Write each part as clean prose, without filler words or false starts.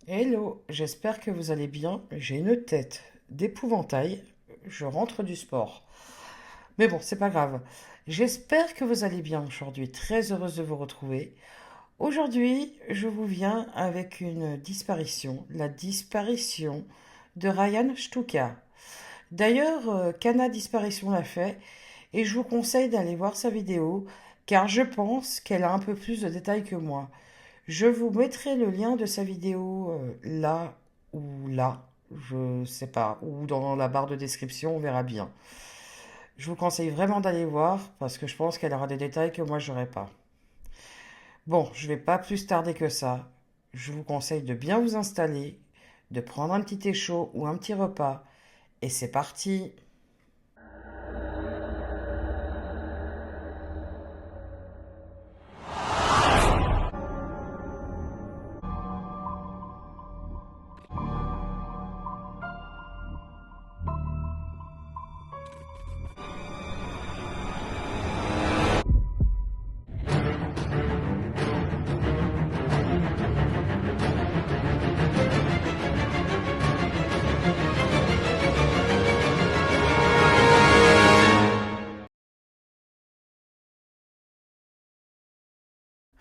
Hello, j'espère que vous allez bien. J'ai une tête d'épouvantail. Je rentre du sport. Mais bon, c'est pas grave. J'espère que vous allez bien aujourd'hui. Très heureuse de vous retrouver. Aujourd'hui, je vous viens avec une disparition. La disparition de Ryan Stuka. D'ailleurs, Cana Disparition l'a fait et je vous conseille d'aller voir sa vidéo car je pense qu'elle a un peu plus de détails que moi. Je vous mettrai le lien de sa vidéo là ou là, je sais pas, ou dans la barre de description, on verra bien. Je vous conseille vraiment d'aller voir parce que je pense qu'elle aura des détails que moi j'aurai pas. Bon, je vais pas plus tarder que ça. Je vous conseille de bien vous installer, de prendre un petit thé chaud ou un petit repas et c'est parti.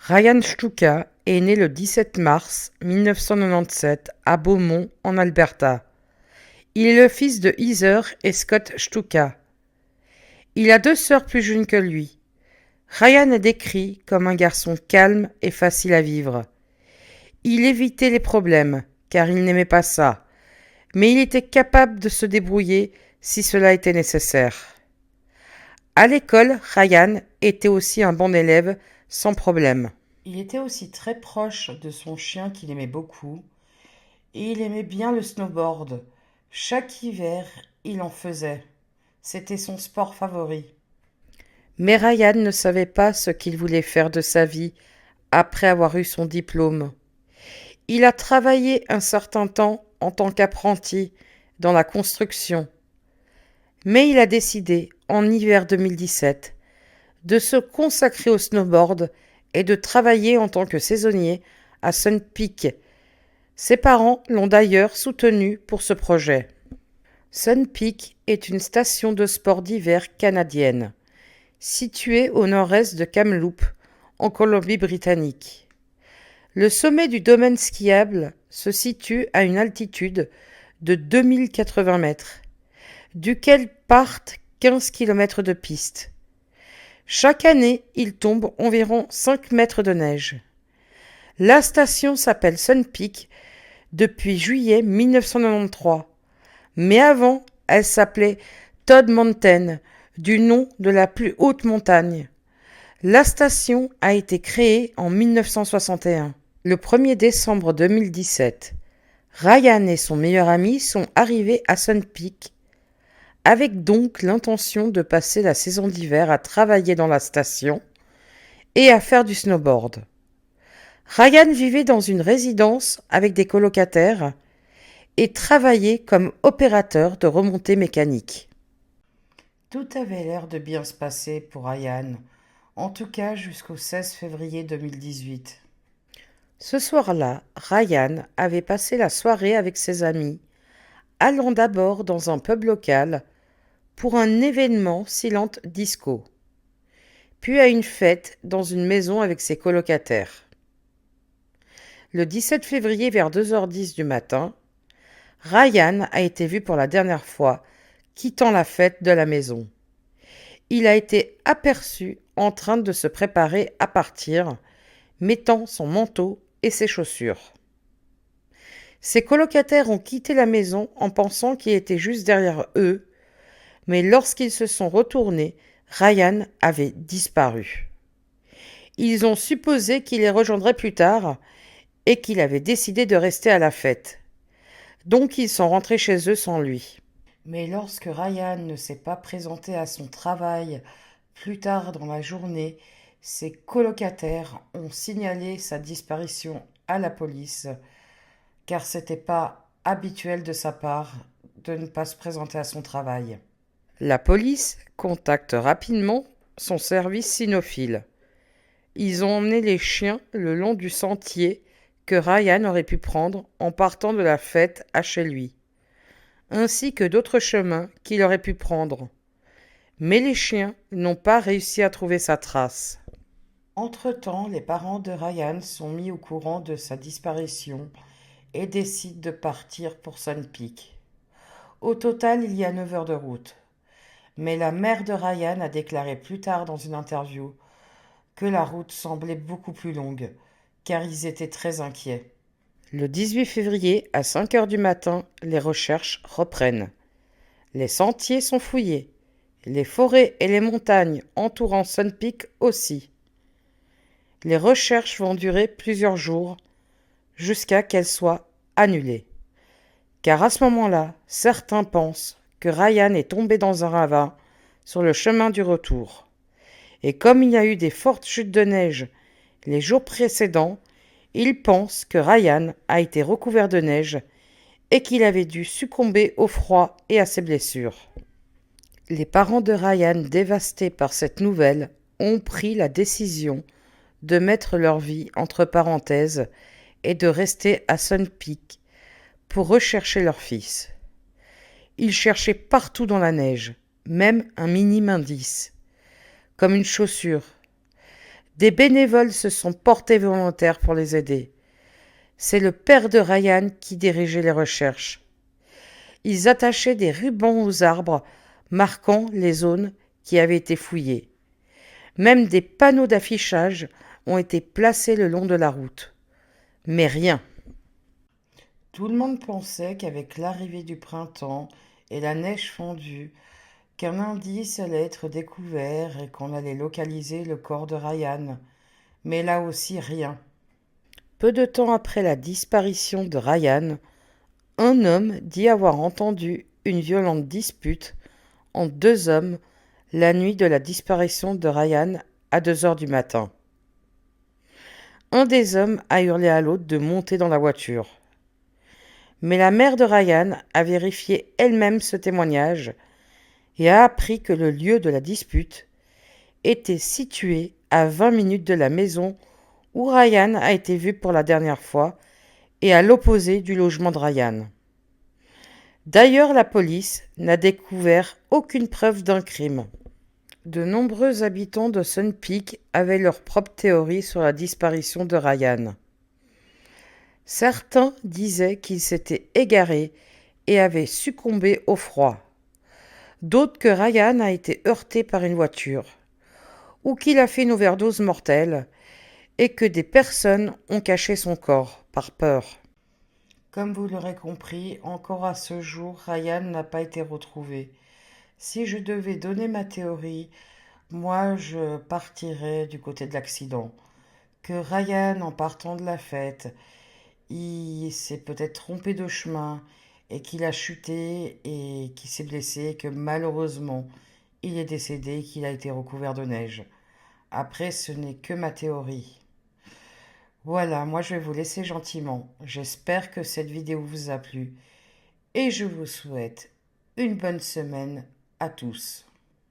Ryan Stuka est né le 17 mars 1997 à Beaumont, en Alberta. Il est le fils de Heather et Scott Stuka. Il a deux sœurs plus jeunes que lui. Ryan est décrit comme un garçon calme et facile à vivre. Il évitait les problèmes, car il n'aimait pas ça, mais il était capable de se débrouiller si cela était nécessaire. À l'école, Ryan était aussi un bon élève, sans problème. Il était aussi très proche de son chien qu'il aimait beaucoup, et il aimait bien le snowboard. Chaque hiver, il en faisait. C'était son sport favori. Mais Ryan ne savait pas ce qu'il voulait faire de sa vie après avoir eu son diplôme. Il a travaillé un certain temps en tant qu'apprenti dans la construction, mais il a décidé, en hiver 2017, de se consacrer au snowboard et de travailler en tant que saisonnier à Sun Peak. Ses parents l'ont d'ailleurs soutenu pour ce projet. Sun Peak est une station de sport d'hiver canadienne, située au nord-est de Kamloops, en Colombie-Britannique. Le sommet du domaine skiable se situe à une altitude de 2080 mètres, duquel partent 15 km de piste. Chaque année, il tombe environ 5 mètres de neige. La station s'appelle Sun Peak depuis juillet 1993, mais avant, elle s'appelait Todd Mountain, du nom de la plus haute montagne. La station a été créée en 1961. Le 1er décembre 2017, Ryan et son meilleur ami sont arrivés à Sun Peak, avec donc l'intention de passer la saison d'hiver à travailler dans la station et à faire du snowboard. Ryan vivait dans une résidence avec des colocataires et travaillait comme opérateur de remontée mécanique. Tout avait l'air de bien se passer pour Ryan, en tout cas jusqu'au 16 février 2018. Ce soir-là, Ryan avait passé la soirée avec ses amis, allant d'abord dans un pub local pour un événement silent disco, puis à une fête dans une maison avec ses colocataires. Le 17 février vers 2h10 du matin, Ryan a été vu pour la dernière fois quittant la fête de la maison. Il a été aperçu en train de se préparer à partir, mettant son manteau et ses chaussures. Ses colocataires ont quitté la maison en pensant qu'il était juste derrière eux, mais lorsqu'ils se sont retournés, Ryan avait disparu. Ils ont supposé qu'il les rejoindrait plus tard et qu'il avait décidé de rester à la fête. Donc ils sont rentrés chez eux sans lui. Mais lorsque Ryan ne s'est pas présenté à son travail plus tard dans la journée, ses colocataires ont signalé sa disparition à la police, car c'était pas habituel de sa part de ne pas se présenter à son travail. La police contacte rapidement son service cynophile. Ils ont emmené les chiens le long du sentier que Ryan aurait pu prendre en partant de la fête à chez lui, ainsi que d'autres chemins qu'il aurait pu prendre. Mais les chiens n'ont pas réussi à trouver sa trace. Entre-temps, les parents de Ryan sont mis au courant de sa disparition et décident de partir pour Sun Peak. Au total, il y a 9 heures de route. Mais la mère de Ryan a déclaré plus tard dans une interview que la route semblait beaucoup plus longue, car ils étaient très inquiets. Le 18 février, à 5 heures du matin, les recherches reprennent. Les sentiers sont fouillés, les forêts et les montagnes entourant Sun Peak aussi. Les recherches vont durer plusieurs jours, jusqu'à qu'elles soient annulées. Car à ce moment-là, certains pensent que Ryan est tombé dans un ravin sur le chemin du retour. Et comme il y a eu des fortes chutes de neige les jours précédents, ils pensent que Ryan a été recouvert de neige et qu'il avait dû succomber au froid et à ses blessures. Les parents de Ryan, dévastés par cette nouvelle, ont pris la décision de mettre leur vie entre parenthèses et de rester à Sun Peak pour rechercher leur fils. Ils cherchaient partout dans la neige, même un minime indice, comme une chaussure. Des bénévoles se sont portés volontaires pour les aider. C'est le père de Ryan qui dirigeait les recherches. Ils attachaient des rubans aux arbres marquant les zones qui avaient été fouillées. Même des panneaux d'affichage ont été placés le long de la route. Mais rien. Tout le monde pensait qu'avec l'arrivée du printemps et la neige fondue, qu'un indice allait être découvert et qu'on allait localiser le corps de Ryan. Mais là aussi rien. Peu de temps après la disparition de Ryan, un homme dit avoir entendu une violente dispute entre deux hommes la nuit de la disparition de Ryan à 2 heures du matin. Un des hommes a hurlé à l'autre de monter dans la voiture. Mais la mère de Ryan a vérifié elle-même ce témoignage et a appris que le lieu de la dispute était situé à 20 minutes de la maison où Ryan a été vu pour la dernière fois et à l'opposé du logement de Ryan. D'ailleurs, la police n'a découvert aucune preuve d'un crime. De nombreux habitants de Sun Peak avaient leur propre théorie sur la disparition de Ryan. Certains disaient qu'il s'était égaré et avait succombé au froid. D'autres que Ryan a été heurté par une voiture, ou qu'il a fait une overdose mortelle, et que des personnes ont caché son corps par peur. Comme vous l'aurez compris, encore à ce jour, Ryan n'a pas été retrouvé. Si je devais donner ma théorie, moi je partirais du côté de l'accident. Que Ryan, en partant de la fête, il s'est peut-être trompé de chemin et qu'il a chuté et qu'il s'est blessé et que malheureusement il est décédé et qu'il a été recouvert de neige. Après, ce n'est que ma théorie. Voilà, moi je vais vous laisser gentiment. J'espère que cette vidéo vous a plu et je vous souhaite une bonne semaine à tous.